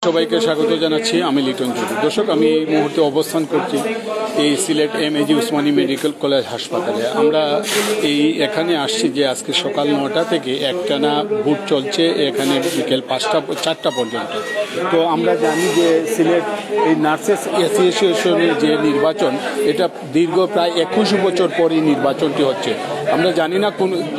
সবাইকে স্বাগত জানাচ্ছি। আমি লিটন চৌধুরী। দর্শক, আমি এই মুহূর্তে অবস্থান করছি এই Sylhet MAG Usmani medical college হাসপাতালে। আমরা এখানে আসছি যে আজকে সকাল 9টা থেকে একটানা ভোট চলছে, এখানে বিকেল 4টা পর্যন্ত। তো আমরা জানি যে সিলেট এই নার্সেস অ্যাসোসিয়েশনের যে নির্বাচন, এটা দীর্ঘ প্রায় 21 বছর পরই নির্বাচনটি হচ্ছে। আমরা জানি না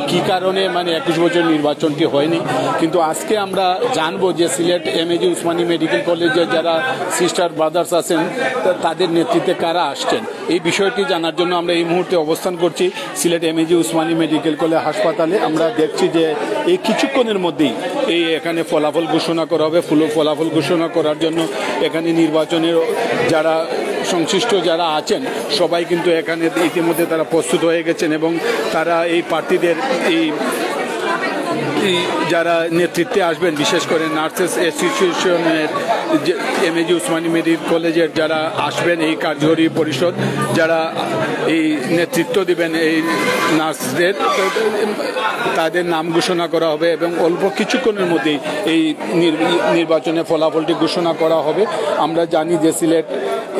কী কারণে 21 বছর নির্বাচনটি হয়নি, কিন্তু আজকে আমরা জানবো যে সিলেট এমএজি উসমানী মেডিকেল কলেজে যারা সিস্টার ব্রাদার্স আছেন তাদের নেতৃত্বে কারা আসছেন, এই বিষয়টি জানার জন্য আমরা এই মুহূর্তে অবস্থান করছি Sylhet MAG Usmani medical college হাসপাতালে। আমরা দেখছি যে এই কিছুক্ষণের মধ্যেই এখানে ফলাফল ঘোষণা করা হবে। ফলাফল ঘোষণা করার জন্য এখানে নির্বাচনের যারা সংশ্লিষ্ট যারা আছেন সবাই কিন্তু এখানে ইতিমধ্যে তারা প্রস্তুত হয়ে গেছেন এবং তারা এই প্রার্থীদের যারা নেতৃত্বে আসবেন, বিশেষ করে নার্সেস অ্যাসোসিয়েশনের এমএজি উসমানী মেডিকেল কলেজের যারা আসবেন, এই কার্যকরী পরিষদ যারা এই নেতৃত্ব দিবেন এই নার্সদের, তাদের নাম ঘোষণা করা হবে এবং অল্প কিছুক্ষণের মধ্যেই এই নির্বাচনের ফলাফলটি ঘোষণা করা হবে। আমরা জানি যে Sylhet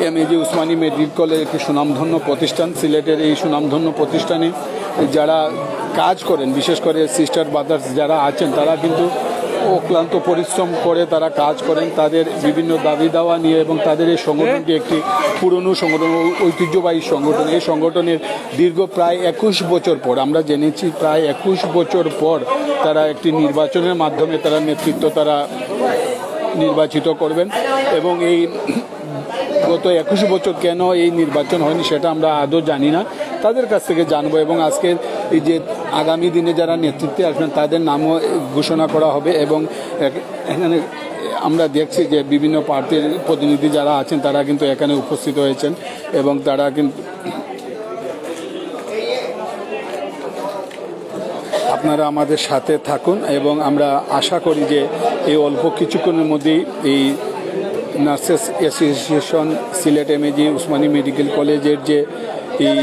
MAG Usmani medical college একটি সুনামধন্য প্রতিষ্ঠান। সিলেটের এই সুনামধন্য প্রতিষ্ঠানে যারা কাজ করেন, বিশেষ করে সিস্টার ব্রাদার্স যারা আছেন, তারা কিন্তু অক্লান্ত পরিশ্রম করে তারা কাজ করেন তাদের বিভিন্ন দাবি দাওয়া নিয়ে, এবং তাদের এই সংগঠনটি একটি পুরনো সংগঠন, ঐতিহ্যবাহী সংগঠন। এই সংগঠনের দীর্ঘ প্রায় 21 বছর পর, আমরা জেনেছি প্রায় 21 বছর পর তারা একটি নির্বাচনের মাধ্যমে তারা নেতৃত্ব তারা নির্বাচিত করবেন। এবং এই গত 21 বছর কেন এই নির্বাচন হয়নি সেটা আমরা আদৌ জানি না, তাদের কাছ থেকে জানবো। এবং আজকের এই যে আগামী দিনে যারা নেতৃত্বে আসবেন তাদের নামও ঘোষণা করা হবে। এবং এখানে আমরা দেখছি যে বিভিন্ন পার্টির প্রতিনিধি যারা আছেন তারা কিন্তু এখানে উপস্থিত হয়েছেন এবং তারা কিন্তু আপনারা আমাদের সাথে থাকুন এবং আমরা আশা করি যে এই অল্প কিছুক্ষণের মধ্যেই এই nurses association Sylhet MAG Usmani medical কলেজের যে এই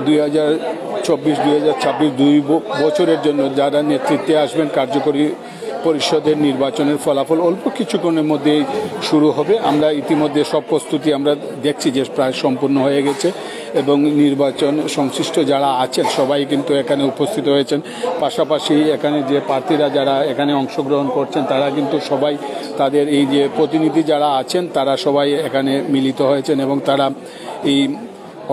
2024-2026 2 বছরের জন্য যারা নেতৃত্বে আসবেন কার্যকরী পরিষদের নির্বাচনের ফলাফল অল্প কিছুক্ষণের মধ্যেই শুরু হবে। আমরা ইতিমধ্যে সব প্রস্তুতি আমরা দেখছি যে প্রায় সম্পূর্ণ হয়ে গেছে এবং নির্বাচন সংশ্লিষ্ট যারা আছেন সবাই কিন্তু এখানে উপস্থিত হয়েছেন। পাশাপাশি এখানে যে প্রার্থীরা যারা এখানে অংশগ্রহণ করছেন তারা কিন্তু সবাই তাদের এই যে প্রতিনিধি যারা আছেন তারা সবাই এখানে মিলিত হয়েছেন এবং তারা এই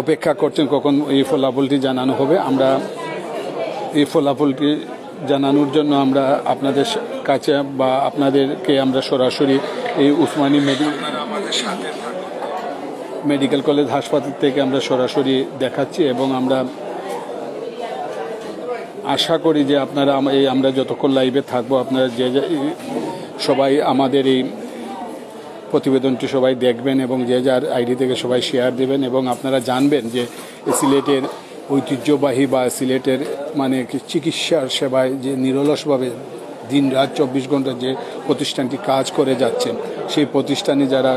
অপেক্ষা করছেন কখন এই ফলাফলটি জানানো হবে। আমরা এই ফলাফলটি জানানোর জন্য আমরা আপনাদের কাছে বা আপনাদেরকে আমরা সরাসরি এই উসমানী মেডিকেল কলেজ হাসপাতাল থেকে আমরা সরাসরি দেখাচ্ছি এবং আমরা আশা করি যে আপনারা আমরা যতক্ষণ লাইভে থাকবো আপনারা সবাই আমাদের এই প্রতিবেদনটি সবাই দেখবেন এবং যে যার আইডি থেকে সবাই শেয়ার দেবেন এবং আপনারা জানবেন যে সিলেটের ঐতিহ্যবাহী বা সিলেটের চিকিৎসার সেবায় যে নিরলসভাবে দিন রাত 24 ঘন্টা যে প্রতিষ্ঠানটি কাজ করে যাচ্ছেন, সেই প্রতিষ্ঠানে যারা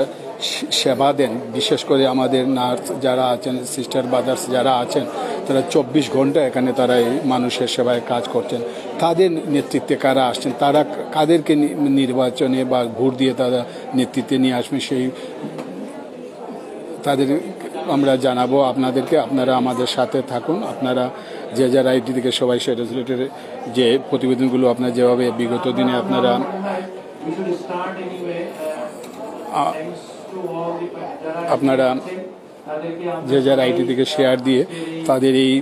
সেবা দেন, বিশেষ করে আমাদের নার্স যারা আছেন, সিস্টার ব্রাদার্স যারা আছেন, তারা 24 ঘন্টা এখানে তারা এই মানুষের সেবায় কাজ করছেন। তাদের নেতৃত্বে কারা আসছেন, তারা কাদেরকে নির্বাচনে বা ভোট দিয়ে তারা নেতৃত্বে নিয়ে আসবেন, সেই তাদের আমরা জানাবো আপনাদেরকে। আপনারা আমাদের সাথে থাকুন। আপনারা যে যার আইডি থেকে সবাই সেটা রিলেটেড যে প্রতিবেদনগুলো আপনারা যেভাবে বিগত দিনে আপনারা যে যার আইডি থেকে শেয়ার দিয়ে তাদের এই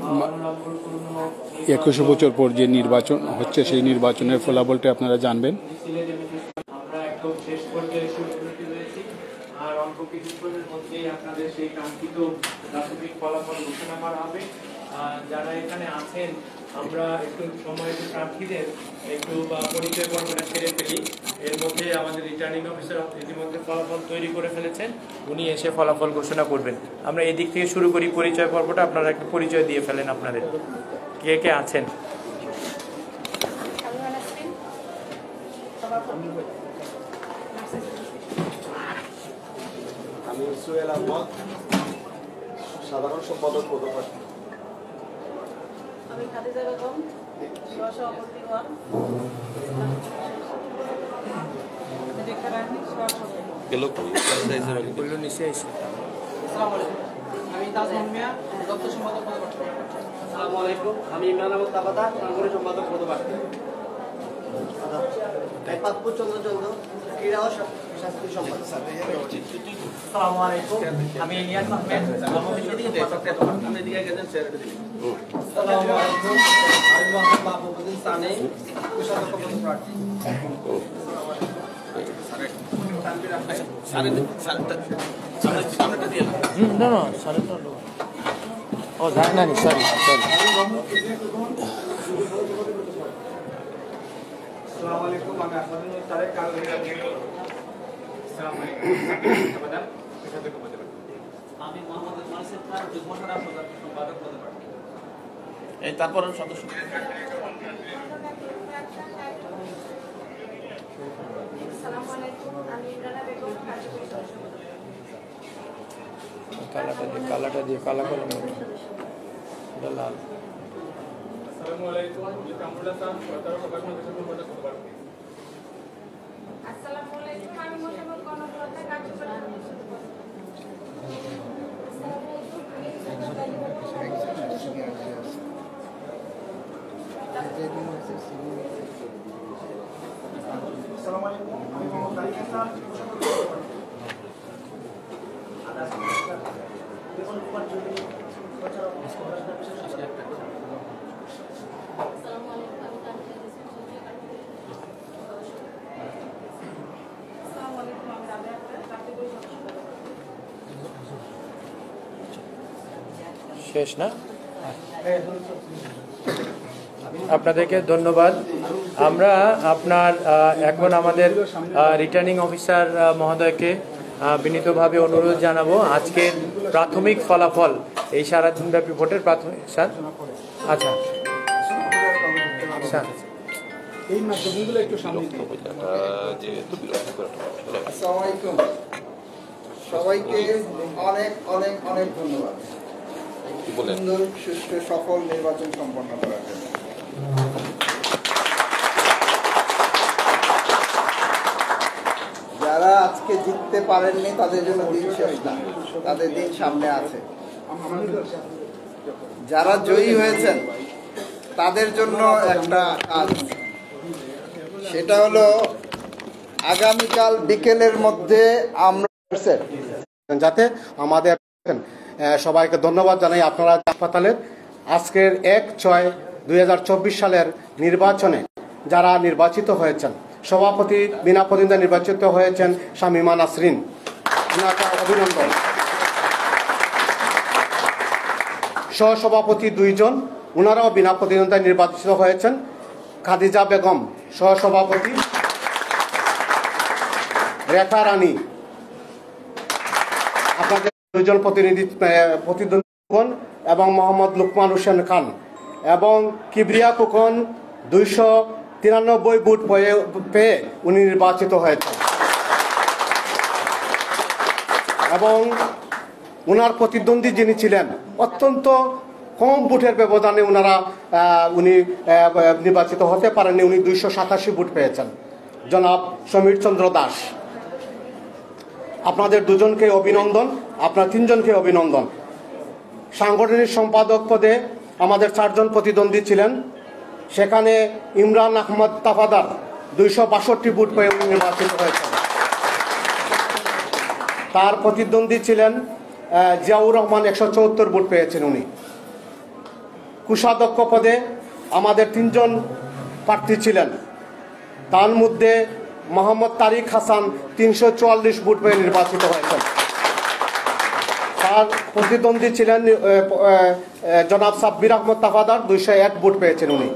21 বছর পর যে নির্বাচন হচ্ছে সেই নির্বাচনের ফলাফলটি আপনারা জানবেন। আর অল্প কিছুক্ষণের মধ্যেই আপনাদের সেই কাঙ্ক্ষিত প্রাথমিক ফলাফল ঘোষণা করা হবে। যারা এখানে আছেন আমরা একটু সময় প্রার্থীদের একটু পরিচয় পর্বটা সেরে ফেলি। এর মধ্যে আমাদের রিটার্নিং অফিসার ইতিমধ্যে ফলাফল তৈরি করে ফেলেছেন, উনি এসে ফলাফল ঘোষণা করবেন। আমরা এদিক থেকে শুরু করি পরিচয় পর্বটা। আপনারা একটু পরিচয় দিয়ে ফেলেন আপনাদের, কে কে আছেন। আমি সোহেল আহমদ, সাধারণ সম্পাদক পদপ্রার্থী। আমি খাদিজা বেগম, সহসভাপতি। আমি তাজমহল মিয়া, দপ্তর সম্পাদক পদপ্রার্থী। আসসালামু আলাইকুম, আমি ইমরান আহমদ তাবাদার, সাংগঠনিক সম্পাদক পদপ্রার্থী। পাতপুর চন্দ্র ক্রীড়া ও সাংস্কৃতিক সম্পাদক। আসসালামু আলাইকুম, আমি ইলিয়াস আহমেদ, কর্মবিদ্যালয় পদপ্রার্থী। আসসালামু আলাইকুম, আমি মোহাম্মদ মাহবুবুদ্দিন সানি, কোষাধ্যক্ষ পদপ্রার্থী। ও যায় না নি, সরি আসসালামু আলাইকুম, আমি আসাদুল তারেক কালগরি। আসসালামু আলাইকুম, আমি মোহাম্মদ মাসিদ খান, যুগ্ম সম্পাদক পদপ্রার্থী। এই তারপর সদস্য আসসালামু আলাইকুম, আমি ইমরানা বেগম, কার্যকরী সদস্য। কালাটা দিয়ে কালা করে নেব লাল। আসসালামু আলাইকুম, কামরুল হাসান, সরকার প্রকাশনা সম্পাদক পদপ্রার্থী। আসসালামু আলাইকুম, আমি মোহাম্মদ গণপ্রজ্ঞা, কার্যকরী সদস্য। আসসালামু আলাইকুম, আমি মোহাম্মদ তারিক হাসান। আসসালামু আলাইকুম, আমি তানভীর ইসলাম, আসসালামু আলাইকুম, আমি রাবেয়া আক্তার, কার্যকরী সদস্য। শেষ না? আপনাদেরকে ধন্যবাদ। আমরা আপনার এখন আমাদের রিটার্নিং অফিসার মহোদয়কে বিনীতভাবে অনুরোধ জানাবো আজকের প্রাথমিক ফলাফল এই সারাদিনব্যাপী ভোটের প্রাথমিক স্যার আচ্ছা স্যার এই মাধ্যমগুলো একটু সামনে আসসালামু আলাইকুম, সবাইকে অনেক অনেক অনেক ধন্যবাদ সুন্দর সুষ্ঠু সফল নির্বাচন সম্পন্ন করার জন্য। যারা আজকে জিততে পারেননি তাদের জন্য দিন শেষ না, তাদের দিন সামনে আছে। যারা জয়ী হয়েছেন তাদের জন্য একটা কাজ, সেটা হলো আগামীকাল বিকেলের মধ্যে আমরা যাতে আমাদের সবাইকে ধন্যবাদ জানাই। আপনারা হাসপাতালের আজকের 1/6/2024 সালের নির্বাচনে যারা নির্বাচিত হয়েছেন, সভাপতি বিনা প্রতিদ্বন্দ্বিতায় নির্বাচিত হয়েছেন শামিমা নাসরিন, ওনাকে অভিনন্দন। সহসভাপতি 2 জন, ওনারাও বিনা প্রতিদ্বন্দ্বিতায় নির্বাচিত হয়েছেন। খাদিজা বেগম সহসভাপতি, রেখা রানী, আপনাদের 2 জন প্রতিদ্বন্দ্বী এবং মোহাম্মদ লুকমান হোসেন খান এবং কিবরিয়া খোকন 293 ভোট পেয়ে উনি নির্বাচিত হয়েছেন এবং ওনার প্রতিদ্বন্দ্বী যিনি ছিলেন অত্যন্ত কম ভোটের ব্যবধানে উনি নির্বাচিত হতে পারেননি, উনি 287 ভোট পেয়েছেন, জনাব সমীর চন্দ্র দাস। আপনাদের 2 জনকে অভিনন্দন, আপনার 3 জনকে অভিনন্দন। সাংগঠনিক সম্পাদক পদে আমাদের 4 জন প্রতিদ্বন্দ্বী ছিলেন, সেখানে ইমরান আহমদ তাফাদার 262 ভোট পেয়ে নির্বাচিত হয়েছেন। তার প্রতিদ্বন্দ্বী ছিলেন জিয়াউর রহমান 174 ভোট পেয়েছেন উনি। কোষাধ্যক্ষ পদে আমাদের 3 জন প্রার্থী ছিলেন, তার মধ্যে মোহাম্মদ তারিক হাসান 344 ভোট পেয়ে নির্বাচিত হয়েছেন। তার প্রতিদ্বন্দ্বী ছিলেন জনাব সাব্বির আহমদ তাফাদার 201 ভোট পেয়েছেন উনি।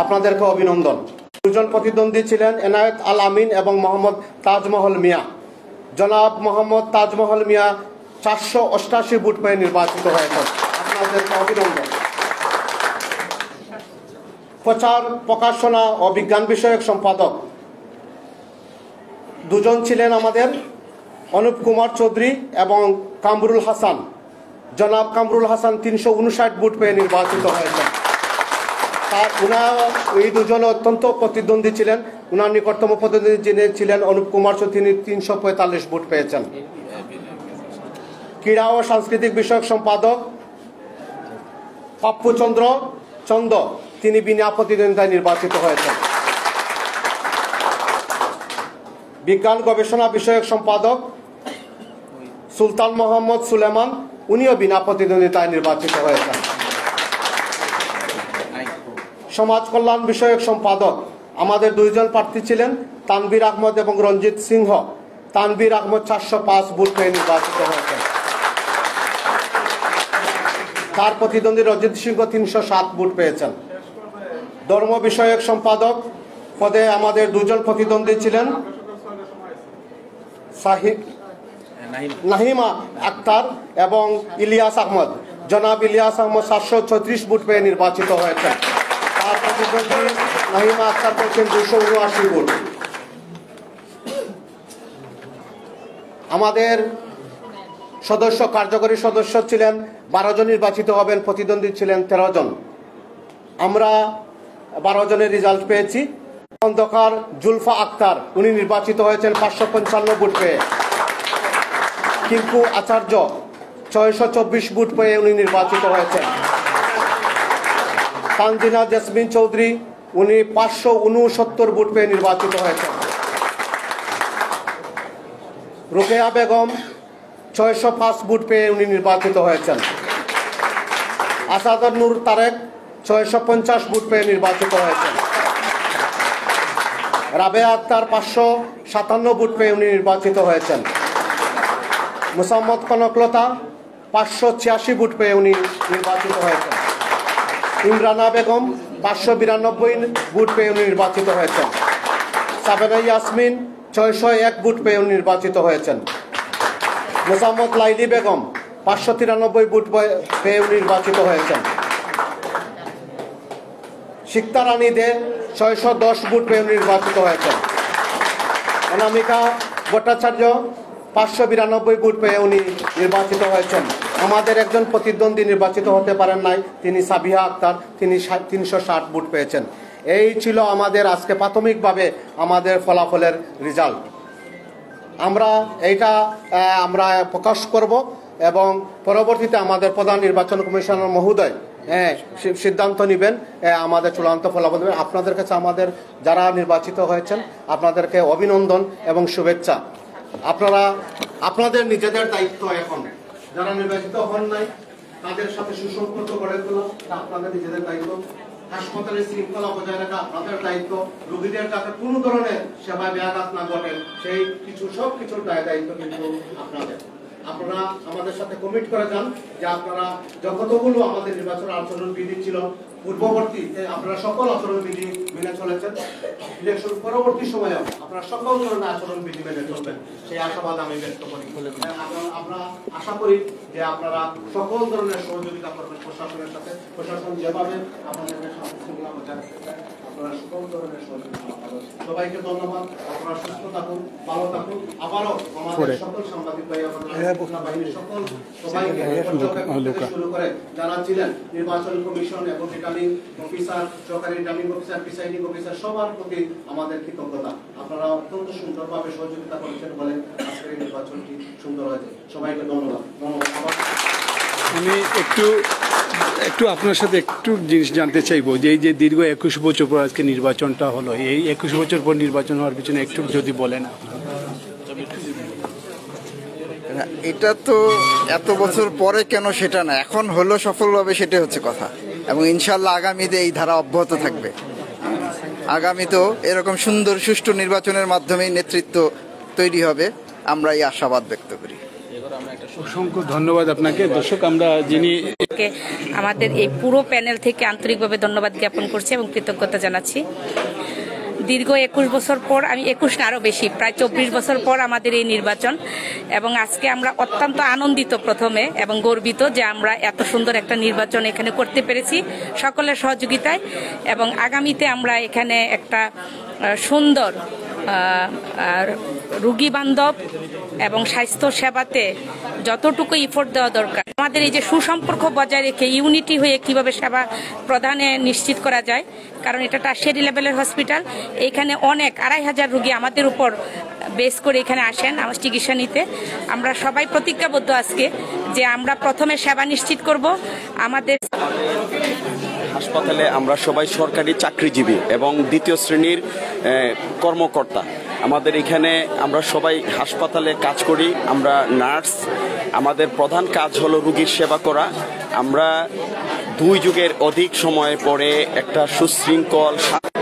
আপনাদেরকে অভিনন্দন। 2 জন প্রতিদ্বন্দ্বী ছিলেন এনায়েত আল আমিন এবং মোহাম্মদ তাজমহল মিয়া। জনাব মোহাম্মদ তাজমহল মিয়া 488 ভোট পেয়ে নির্বাচিত হয়েছেন। আপনাদেরকে অভিনন্দন। প্রচার প্রকাশনা ও বিজ্ঞান বিষয়ক সম্পাদক 2 জন ছিলেন আমাদের, অনুপ কুমার চৌধুরী এবং কামরুল হাসান। জনাব কামরুল হাসান 359 ভোট পেয়ে নির্বাচিত হয়েছেন। এই দুজন অত্যন্ত প্রতিদ্বন্দ্বী ছিলেন। উনার নিকটতম প্রতিদ্বন্দ্বী যিনি ছিলেন অনুপ কুমার চৌধুরী, তিনি 345 ভোট পেয়েছেন। ক্রীড়া ও সাংস্কৃতিক বিষয়ক সম্পাদক পাপ্পুচন্দ্র চন্দ, তিনি বিনা প্রতিদ্বন্দ্বিতায় নির্বাচিত হয়েছেন। বিজ্ঞান গবেষণা বিষয়ক সম্পাদক সুলতান মোহাম্মদ সুলেমান, উনিও বিনা প্রতিদ্বন্দ্বিতায় নির্বাচিত হয়েছেন। সমাজ কল্যাণ বিষয়ক সম্পাদক আমাদের দুইজন প্রার্থী ছিলেন, তানভীর আহমদ এবং রঞ্জিত সিংহ। তানভীর আহমদ 405 ভোট পেয়ে নির্বাচিত হয়েছেন। তার প্রতিদ্বন্দ্বী রঞ্জিত সিংহ 307 ভোট পেয়েছেন। ধর্ম বিষয়ক সম্পাদক পদে আমাদের দুজন প্রতিদ্বন্দ্বী ছিলেন, নাহিমা আক্তার এবং ইলিয়াস আহমদ। জনাব ইলিয়াস আহমদ 736 ভোট পেয়ে নির্বাচিত হয়েছেন। তার প্রতিদ্বন্দ্বী নাহিমা আক্তার পেয়েছেন 279 ভোট। আমাদের কার্যকরী সদস্য ছিলেন 12 জন, নির্বাচিত হবেন। প্রতিদ্বন্দ্বী ছিলেন 13 জন। আমরা 12 জনের রেজাল্ট পেয়েছি। খন্দকার জুলফা আক্তার, উনি নির্বাচিত হয়েছেন 555 ভোট পেয়ে। কিন্তু আচার্য 624 ভোট পেয়ে উনি নির্বাচিত হয়েছেন। তানজিনা জেসমিন চৌধুরী, উনি 569 ভোট পেয়ে নির্বাচিত হয়েছেন। রোকেয়া বেগম 605 ভোট পেয়ে উনি নির্বাচিত হয়েছেন। আসাদুর নূর তারেক 650 ভোট পেয়ে নির্বাচিত হয়েছেন। রাবেয়া আক্তার 557 ভোট পেয়ে উনি নির্বাচিত হয়েছেন। মুসাম্মদ কনকলতা 586 ভোট পেয়ে উনি নির্বাচিত হয়েছেন। ইমরানা বেগম 592 ভোট পেয়ে উনি নির্বাচিত হয়েছেন। সাবেনা ইয়াসমিন 601 ভোট পেয়ে উনি নির্বাচিত হয়েছেন। মোসাম্মদ লাইলি বেগম 593 ভোট পেয়ে উনি নির্বাচিত হয়েছেন। শিক্তা রানী দে 610 ভোট পেয়ে উনি নির্বাচিত হয়েছেন। অনামিকা ভট্টাচার্য 592 ভোট পেয়ে উনি নির্বাচিত হয়েছেন। আমাদের একজন প্রতিদ্বন্দ্বী নির্বাচিত হতে পারেন নাই, তিনি সাবিহা আক্তার, তিনি 360 ভোট পেয়েছেন। এই ছিল আমাদের আজকে প্রাথমিকভাবে আমাদের ফলাফলের রেজাল্ট। আমরা আমরা প্রকাশ করব এবং পরবর্তীতে আমাদের প্রধান নির্বাচন কমিশনার মহোদয় সিদ্ধান্ত নেবেন, আমাদের চূড়ান্ত ফলাফল দেবেন। আপনাদের কাছে আমাদের যারা নির্বাচিত হয়েছেন আপনাদেরকে অভিনন্দন এবং শুভেচ্ছা। আপনারা আপনাদের নিজেদের দায়িত্ব, এখন যারা নির্বাচিত হন নাই তাদের সাথে সুসম্পর্ক গড়ে তোলা আপনাদের নিজেদের দায়িত্ব। হাসপাতালের শৃঙ্খলা বজায় রাখা আপনাদের দায়িত্ব। রোগীদের যাতে কোনো ধরনের সেবা ব্যাঘাত না ঘটে সেই সব কিছুর দায়িত্ব কিন্তু আপনাদের। আপনারা আমাদের সাথে কমিট করে যান যে আপনারা যতগুলো আমাদের নির্বাচন আচরণ বিধি ছিল পূর্ববর্তী, আপনারা সকল আচরণ বিধি মেনে চলেছেন। ইলেকশন পরবর্তী সময়েও আপনারা সকল ধরনের আচরণ বিধি মেনে চলবেন, সেই আশাবাদ আমি ব্যক্ত করি। আমরা আশা করি যে আপনারা সকল ধরনের সহযোগিতা করবেন প্রশাসনের সাথে। প্রশাসন যেভাবে আপনাদেরকে শান্তিশৃঙ্খলা বজায় রাখতে আপনারা সকল ধরনের সহযোগিতা পাবেন। সবাইকে ধন্যবাদ। আপনারা সুস্থ থাকুন, ভালো থাকুন। আবারও আমাদের সকল সাংবাদিক ভাই বাহিনীর সকল সবাইকে শুরু করে যারা ছিলেন নির্বাচন কমিশন এবং রিটার্নিং অফিসার, সহকারী রিটার্নিং অফিসার, প্রিসাইডিং অফিসার, সবার প্রতি আমাদের কৃতজ্ঞতা। আপনারা অত্যন্ত সুন্দরভাবে সহযোগিতা করেছেন বলে আজকের এই নির্বাচনটি সুন্দর হয়েছে। সবাইকে ধন্যবাদ। আমি একটু আপনার সাথে একটু জিনিস জানতে চাইবো যে এই যে দীর্ঘ 21 বছর পর আজকে নির্বাচনটা হলো, এই 21 বছর পর নির্বাচন হওয়ার পিছনে একটু যদি বলেন। এটা তো এত বছর পরে কেন সেটা না, এখন হলো সফলভাবে, সেটা হচ্ছে কথা। এবং ইনশাল্লাহ আগামীতে এই ধারা অব্যাহত থাকবে। আগামীতেও এরকম সুন্দর সুষ্ঠু নির্বাচনের মাধ্যমেই নেতৃত্ব তৈরি হবে, আমরা এই আশাবাদ ব্যক্ত করি। অসংখ্য ধন্যবাদ আপনাকে। দর্শক, আমরা যিনি আমাদের এই পুরো প্যানেল থেকে আন্তরিকভাবে ধন্যবাদ জ্ঞাপন করছি এবং কৃতজ্ঞতা জানাচ্ছি। দীর্ঘ 21 বছর পর, আমি 21 না আরও বেশি, প্রায় 24 বছর পর আমাদের এই নির্বাচন, এবং আজকে আমরা অত্যন্ত আনন্দিত প্রথমে এবং গর্বিত যে আমরা এত সুন্দর একটা নির্বাচন এখানে করতে পেরেছি সকলের সহযোগিতায়। এবং আগামীতে আমরা এখানে একটা সুন্দর রুগী বান্ধব এবং স্বাস্থ্য সেবাতে যতটুকু ইফোর্ট দেওয়া দরকার, আমাদের এই যে সুসম্পর্ক বজায় রেখে ইউনিটি হয়ে কিভাবে সেবা প্রদানে নিশ্চিত করা যায়, কারণ এটা টারশিয়ারি লেভেলের হসপিটাল। এখানে অনেক 2500 রুগী আমাদের উপর বেস করে এখানে আসেন আমার চিকিৎসা নিতে। আমরা সবাই প্রতিজ্ঞাবদ্ধ আজকে যে আমরা প্রথমে সেবা নিশ্চিত করব। আমাদের হাসপাতালে আমরা সবাই সরকারি চাকরিজীবী এবং দ্বিতীয় শ্রেণীর কর্মকর্তা। আমাদের এখানে আমরা সবাই হাসপাতালে কাজ করি, আমরা নার্স। আমাদের প্রধান কাজ হলো রোগীর সেবা করা। আমরা 2 যুগের অধিক সময় পরে একটা সুশৃঙ্খল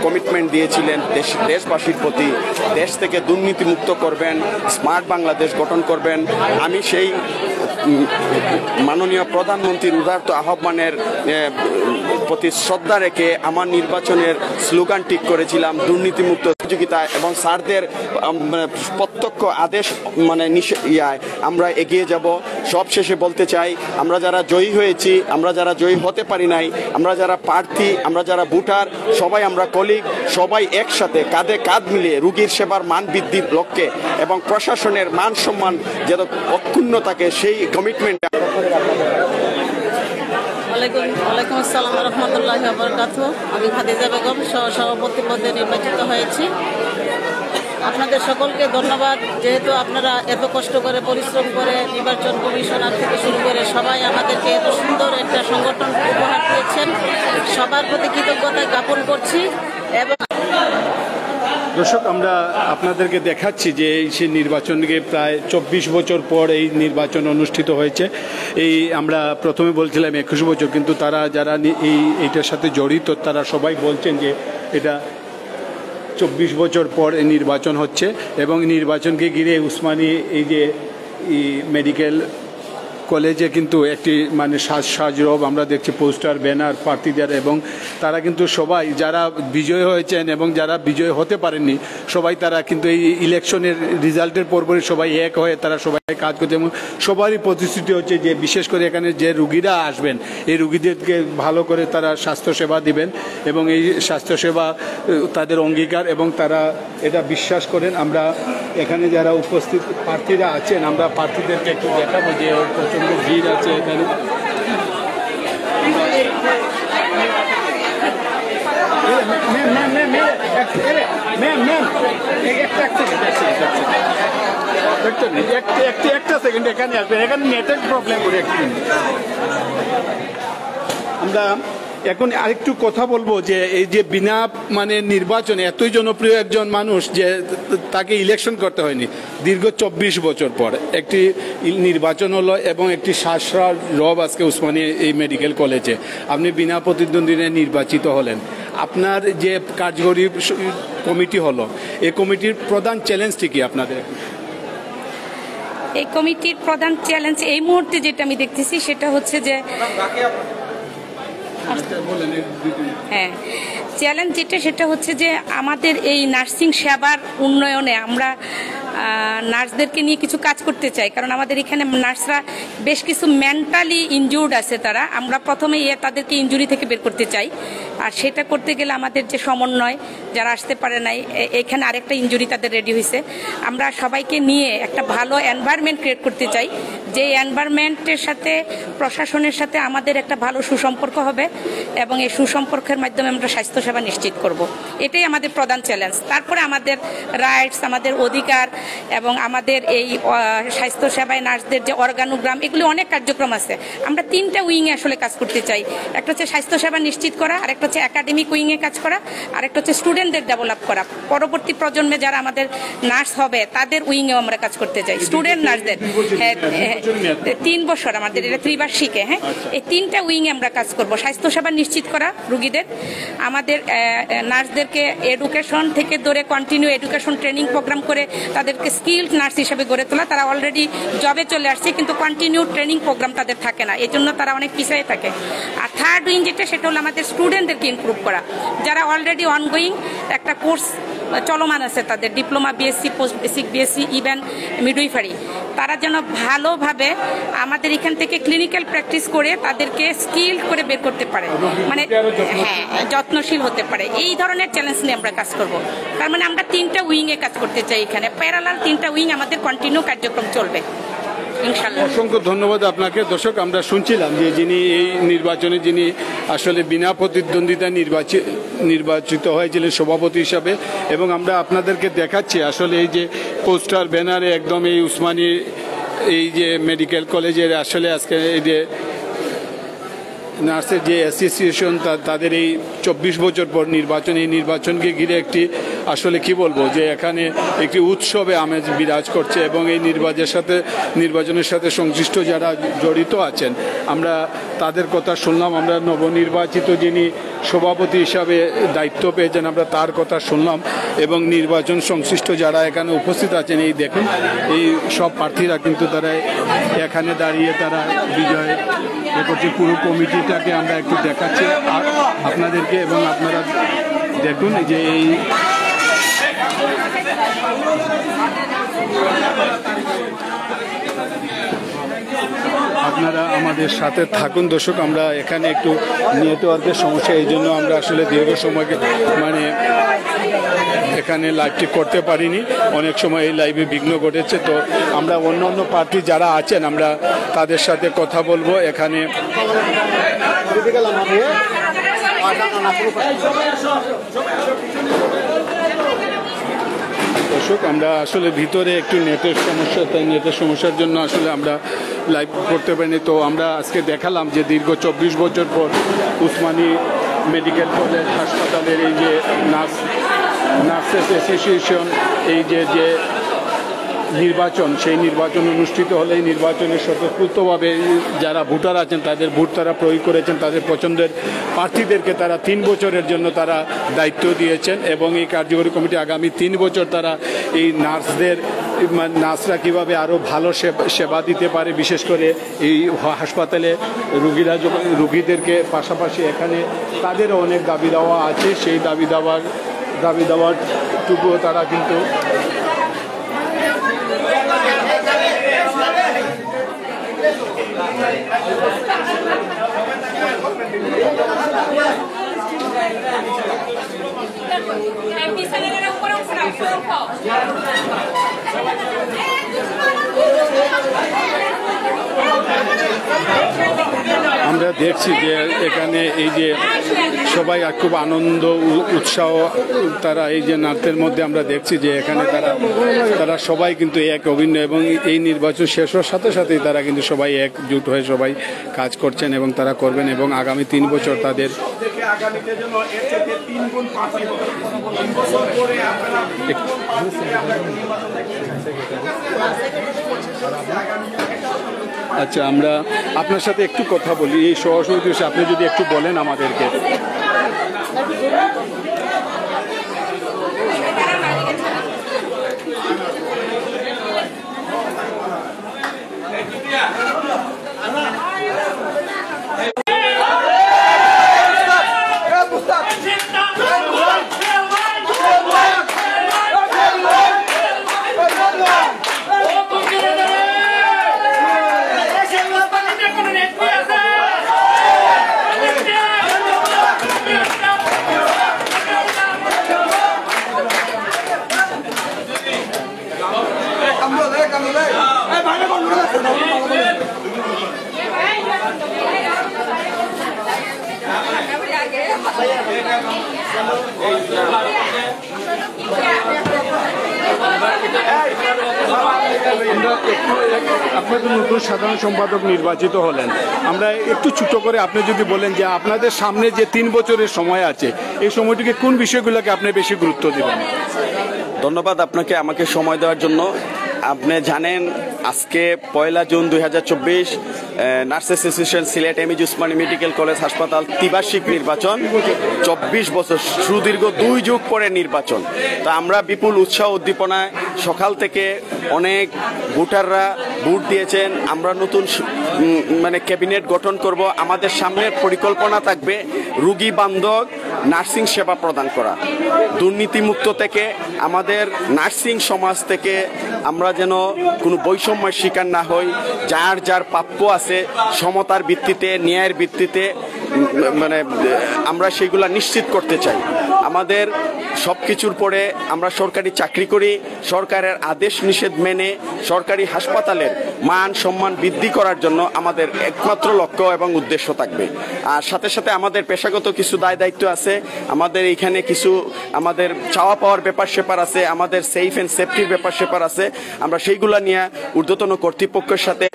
কমিটমেন্ট দিয়েছিলেন দেশবাসীর প্রতি, দেশ থেকে দুর্নীতিমুক্ত করবেন, স্মার্ট বাংলাদেশ গঠন করবেন। আমি সেই মাননীয় প্রধানমন্ত্রীর উদারত আহ্বানের প্রতি শ্রদ্ধা রেখে আমার নির্বাচনের স্লোগান ঠিক করেছিলাম দুর্নীতিমুক্ত সহযোগিতা এবং স্যারদের প্রত্যক্ষ আদেশ আমরা এগিয়ে যাব। সব শেষে বলতে চাই, আমরা যারা জয়ী হয়েছি, আমরা যারা জয়ী হতে পারি নাই, আমরা যারা প্রার্থী, আমরা যারা ভোটার, সবাই আমরা কলিগ, সবাই একসাথে কাঁধে কাঁধ মিলিয়ে রোগীর সেবার মান বৃদ্ধির লক্ষ্যে এবং প্রশাসনের মান সম্মান যেন অক্ষুণ্ণ থাকে সেই কমিটমেন্ট। ওয়ালাইকুম আসসালাম রহমতুল্লাহ বারাকাতুহু। আমি খাদিজা বেগম সভাপতি পদে নির্বাচিত হয়েছি। আপনাদের সকলকে ধন্যবাদ, যেহেতু আপনারা এত কষ্ট করে পরিশ্রম করে নির্বাচন কমিশনার থেকে শুরু করে সবাই আমাদেরকে এত সুন্দর একটা সংগঠন উপহার দিয়েছেন। সবার প্রতি কৃতজ্ঞতা জ্ঞাপন করছি। এবং দর্শক, আমরা আপনাদেরকে দেখাচ্ছি যে সেই নির্বাচনকে প্রায় 24 বছর পর এই নির্বাচন অনুষ্ঠিত হয়েছে। এই আমরা প্রথমে বলছিলাম 21 বছর, কিন্তু তারা যারা এইটার সাথে জড়িত তারা সবাই বলছেন যে এটা 24 বছর পর এই নির্বাচন হচ্ছে। এবং নির্বাচনকে ঘিরে উসমানী এই যে মেডিকেল কলেজে কিন্তু একটি সাজরব আমরা দেখছি, পোস্টার, ব্যানার প্রার্থীদের, এবং তারা কিন্তু সবাই যারা বিজয় হয়েছেন এবং যারা বিজয় হতে পারেননি সবাই তারা কিন্তু এই ইলেকশনের রেজাল্টের পরপরই সবাই এক হয়ে তারা সবাই কাজ করছে। এবং সবারই প্রতিশ্রুতি হচ্ছে যে বিশেষ করে এখানে যে রুগীরা আসবেন এই রুগীদেরকে ভালো করে তারা স্বাস্থ্যসেবা দিবেন এবং এই স্বাস্থ্যসেবা তাদের অঙ্গীকার এবং তারা এটা বিশ্বাস করেন। আমরা এখানে যারা উপস্থিত প্রার্থীরা আছেন আমরা প্রার্থীদেরকে একটু দেখাবো যে প্রচণ্ড ভিড় আছে এখানে। একটা সেকেন্ড এখানে আসবেন, এখানে নেটের প্রবলেম করে একটু। আমরা এখন আরেকটু কথা বলবো যে এই যে বিনা নির্বাচনে এতই জনপ্রিয় একজন মানুষ যে তাকে ইলেকশন করতে হয়নি, দীর্ঘ 24 বছর পর একটি নির্বাচন হলো এবং একটি রব আজকে উসমানী এই মেডিকেল কলেজে আপনি বিনা প্রতিদ্বন্দ্বিতায় নির্বাচিত হলেন। আপনার যে কার্যকরী কমিটি হলো, এই কমিটির প্রধান চ্যালেঞ্জটি কি আপনাদের? এই কমিটির প্রধান চ্যালেঞ্জ এই মুহূর্তে যেটা আমি দেখতেছি সেটা হচ্ছে যে চ্যালেঞ্জ যেটা সেটা হচ্ছে যে আমাদের এই নার্সিং সেবার উন্নয়নে আমরা নার্সদেরকে নিয়ে কিছু কাজ করতে চাই, কারণ আমাদের এখানে নার্সরা বেশ কিছু মেন্টালি ইনজুর্ড আছে তারা। আমরা প্রথমে তাদেরকে ইনজুরি থেকে বের করতে চাই, আর সেটা করতে গেলে আমাদের যে সমন্বয় যারা আসতে পারে নাই, এখানে আরেকটা ইনজুরি তাদের রেডি হয়েছে। আমরা সবাইকে নিয়ে একটা ভালো এনভায়রনমেন্ট ক্রিয়েট করতে চাই, যে এনভায়রনমেন্টের সাথে প্রশাসনের সাথে আমাদের একটা ভালো সুসম্পর্ক হবে এবং এই সুসম্পর্কের মাধ্যমে আমরা স্বাস্থ্যসেবা নিশ্চিত করব। এটাই আমাদের প্রধান চ্যালেঞ্জ। তারপরে আমাদের রাইটস, আমাদের অধিকার এবং আমাদের এই স্বাস্থ্যসেবায় নার্সদের যে অর্গানোগ্রাম, এগুলি অনেক কার্যক্রম আছে। আমরা 3টা উইংয়ে আসলে কাজ করতে চাই। একটা হচ্ছে স্বাস্থ্যসেবা নিশ্চিত করা, আরেকটা হচ্ছে একাডেমিক উইংয়ে কাজ করা, আরেকটা হচ্ছে স্টুডেন্টদের ডেভেলপ করা। পরবর্তী প্রজন্মে যারা আমাদের নার্স হবে তাদের উইংয়েও আমরা কাজ করতে চাই, স্টুডেন্ট নার্সদের। 3 বছর আমাদের এটা ত্রিবার্ষিকে। এই 3টা উইংয়ে আমরা কাজ করব। স্বাস্থ্যসেবা নিশ্চিত করা রুগীদের, আমাদের নার্সদেরকে এডুকেশন থেকে ধরে কন্টিনিউ এডুকেশন ট্রেনিং প্রোগ্রাম করে তাদেরকে স্কিলড নার্স হিসেবে গড়ে তোলা। তারা অলরেডি জবে চলে আসছে কিন্তু কন্টিনিউ ট্রেনিং প্রোগ্রাম তাদের থাকে না, এই জন্য তারা অনেক পিছিয়ে থাকে। আর থার্ড উইং যেটা সেটা হলো আমাদের স্টুডেন্টদেরকে ইমপ্রুভ করা, যারা অলরেডি অনগোয়িং একটা কোর্স চলমান আছে তাদের, diploma, BSc, post basic, BSc, even midwifery. তারা যেন ভালোভাবে আমাদের এখান থেকে ক্লিনিক্যাল প্র্যাকটিস করে তাদেরকে স্কিল করে বের করতে পারে, মানে হ্যাঁ যত্নশীল হতে পারে। এই ধরনের চ্যালেঞ্জ নিয়ে আমরা কাজ করব। তার মানে আমরা 3টা উইংয়ে কাজ করতে চাই, এখানে প্যারালাল 3টা উইং আমাদের কন্টিনিউ কার্যক্রম চলবে ইনশাআল্লাহ। অসংখ্য ধন্যবাদ আপনাকে। দর্শক, আমরা শুনছিলাম যে যিনি এই নির্বাচনে যিনি আসলে বিনা প্রতিদ্বন্দ্বিতা নির্বাচিত হয়েছিলেন সভাপতি হিসাবে, এবং আমরা আপনাদেরকে দেখাচ্ছি আসলে এই যে পোস্টার ব্যানারে একদম এই উসমানী এই যে মেডিকেল কলেজের আসলে আজকে এই যে নার্সের যে অ্যাসোসিয়েশন তাদের এই 24 বছর পর নির্বাচন, এই নির্বাচনকে ঘিরে একটি আসলে কি বলবো যে এখানে একটি উৎসবে আমেজ বিরাজ করছে, এবং এই নির্বাচনের সাথে সংশ্লিষ্ট যারা জড়িত আছেন আমরা তাদের কথা শুনলাম। আমরা নবনির্বাচিত যিনি সভাপতি হিসাবে দায়িত্ব পেয়েছেন আমরা তার কথা শুনলাম, এবং নির্বাচন সংশ্লিষ্ট যারা এখানে উপস্থিত আছেন এই দেখুন এই সব প্রার্থীরা কিন্তু তারা এখানে দাঁড়িয়ে তারা বিজয় করছে। পুরো কমিটিটাকে আমরা একটু দেখাচ্ছি আপনাদেরকে, এবং আপনারা দেখুন যে এই আপনারা আমাদের সাথে থাকুন। দর্শক, আমরা এখানে একটু নেটওয়ার্কের সমস্যা, এই জন্য আমরা আসলে দীর্ঘ সময় মানে এখানে লাইভটি করতে পারিনি, অনেক সময় এই লাইভে বিঘ্ন ঘটেছে। তো আমরা অন্য প্রার্থী যারা আছেন আমরা তাদের সাথে কথা বলবো এখানে। দর্শক, আমরা আসলে ভিতরে একটু নেটের সমস্যা, তাই নেটের সমস্যার জন্য আসলে আমরা লাইভ করতে পারিনি। তো আমরা আজকে দেখালাম যে দীর্ঘ 24 বছর পর উসমানী মেডিকেল কলেজ হাসপাতালের এই যে নার্সেস অ্যাসোসিয়েশন এই যে নির্বাচন, সেই নির্বাচন অনুষ্ঠিত হলে এই নির্বাচনের স্বতঃস্ফূর্তভাবে যারা ভোটার আছেন তাদের ভোট তারা প্রয়োগ করেছেন, তাদের পছন্দের প্রার্থীদেরকে তারা 3 বছরের জন্য তারা দায়িত্ব দিয়েছেন, এবং এই কার্যকরী কমিটি আগামী 3 বছর তারা এই নার্সরা কীভাবে আরও ভালো সেবা দিতে পারে, বিশেষ করে এই হাসপাতালে রুগীদেরকে পাশাপাশি এখানে তাদেরও অনেক দাবি দেওয়া আছে, সেই দাবি দেওয়ারটুকুও তারা কিন্তু আমরা দেখছি যে এখানে এই যে সবাই খুব আনন্দ উৎসাহ তারা এই যে নাট্যের মধ্যে আমরা দেখছি যে এখানে তারা সবাই কিন্তু এক অভিন্ন, এবং এই নির্বাচন শেষ হওয়ার সাথে সাথেই তারা কিন্তু সবাই একজুট হয়ে সবাই কাজ করছেন এবং তারা করবেন, এবং আগামী 3 বছর তাদের আচ্ছা, আমরা আপনার সাথে একটু কথা বলি এই সহসমিতি, আপনি যদি একটু বলেন আমাদেরকে। আপনাদের নতুন সাধারণ সম্পাদক নির্বাচিত হলেন, আমরা একটু ছোট করে আপনি যদি বলেন যে আপনাদের সামনে যে 3 বছরের সময় আছে এই সময়টিকে কোন বিষয়গুলোকে আপনি বেশি গুরুত্ব দেবেন? ধন্যবাদ আপনাকে আমাকে সময় দেওয়ার জন্য। আপনি জানেন আজকে 1 June 2024 nurse association Sylhet MAG Usmani medical college হাসপাতাল ত্রিবার্ষিক নির্বাচন, 24 বছর সুদীর্ঘ 2 যুগ পরে নির্বাচন। তা আমরা বিপুল উৎসাহ উদ্দীপনায় সকাল থেকে অনেক ভোটাররা ভোট দিয়েছেন। আমরা নতুন ক্যাবিনেট গঠন করব। আমাদের সামনের পরিকল্পনা থাকবে রুগী বান্ধব নার্সিং সেবা প্রদান করা, দুর্নীতিমুক্ত থেকে আমাদের নার্সিং সমাজ থেকে আমরা যেন কোনো বৈষম্যের শিকার না হই, যার যার প্রাপ্য আছে সমতার ভিত্তিতে, ন্যায়ের ভিত্তিতে মানে আমরা সেগুলা নিশ্চিত করতে চাই। আমাদের সব কিছুর পরে আমরা সরকারি চাকরি করি, সরকারের আদেশ নিষেধ মেনে সরকারি হাসপাতালের মান সম্মান বৃদ্ধি করার জন্য আমাদের একমাত্র লক্ষ্য এবং উদ্দেশ্য থাকবে। আর সাথে সাথে আমাদের পেশাগত কিছু দায় দায়িত্ব আছে, আমাদের এখানে কিছু আমাদের চাওয়া পাওয়ার ব্যাপার স্যাপার আছে, আমাদের সেফ অ্যান্ড সেফটির ব্যাপার স্যাপার আছে, আমরা সেইগুলা নিয়ে ঊর্ধ্বতন কর্তৃপক্ষের সাথে।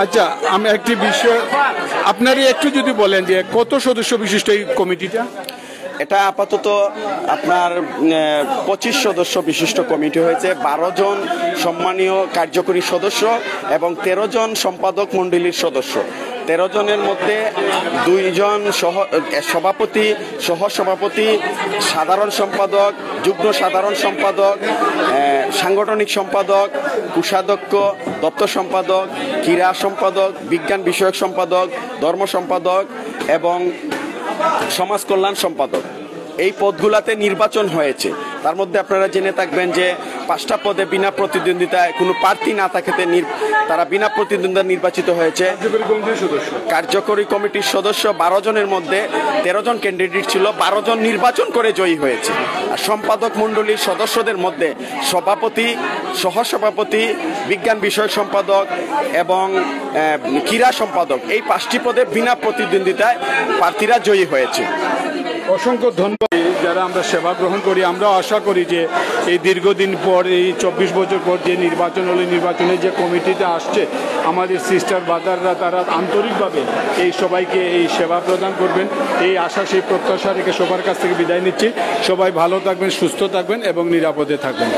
আচ্ছা, আমি একটি বিষয় আপনারই একটু যদি বলেন যে কত সদস্য বিশিষ্ট এই কমিটিটা? এটা আপাতত আপনার 25 সদস্য বিশিষ্ট কমিটি হয়েছে, 12 জন সম্মানীয় কার্যকরী সদস্য এবং 13 জন সম্পাদক মণ্ডলীর সদস্য। 13 জনের মধ্যে 2 জন সভাপতি, সহসভাপতি, সাধারণ সম্পাদক, যুগ্ম সাধারণ সম্পাদক, সাংগঠনিক সম্পাদক, কোষাধ্যক্ষ, দপ্তর সম্পাদক, ক্রীড়া সম্পাদক, বিজ্ঞান বিষয়ক সম্পাদক, ধর্ম সম্পাদক এবং সমাজ কল্যাণ সম্পাদক। এই পদগুলাতে নির্বাচন হয়েছে। তার মধ্যে আপনারা জেনে থাকবেন যে 5টা পদে বিনা প্রতিদ্বন্দ্বিতায় কোনো প্রার্থী না থাকতে তারা বিনা প্রতিদ্বন্দ্বিতা নির্বাচিত হয়েছে। কার্যকরী কমিটির সদস্য 12 জনের মধ্যে 13 জন ক্যান্ডিডেট ছিল, 12 জন নির্বাচন করে জয়ী হয়েছে। আর সম্পাদক মণ্ডলীর সদস্যদের মধ্যে সভাপতি, সহসভাপতি, বিজ্ঞান বিষয়ক সম্পাদক এবং ক্রীড়া সম্পাদক, এই 5টি পদে বিনা প্রতিদ্বন্দ্বিতায় প্রার্থীরা জয়ী হয়েছে। অসংখ্য ধন্যবাদ। যারা আমরা সেবা গ্রহণ করি, আমরা আশা করি যে এই দীর্ঘদিন পর, এই 24 বছর পর যে নির্বাচন হলো, নির্বাচনে যে কমিটিতে আসছে আমাদের সিস্টার ব্রাদাররা, তারা আন্তরিকভাবে এই সবাইকে এই সেবা প্রদান করবেন, এই আশা সেই প্রত্যাশা রেখে সবার কাছ থেকে বিদায় নিচ্ছি। সবাই ভালো থাকবেন, সুস্থ থাকবেন এবং নিরাপদে থাকবেন।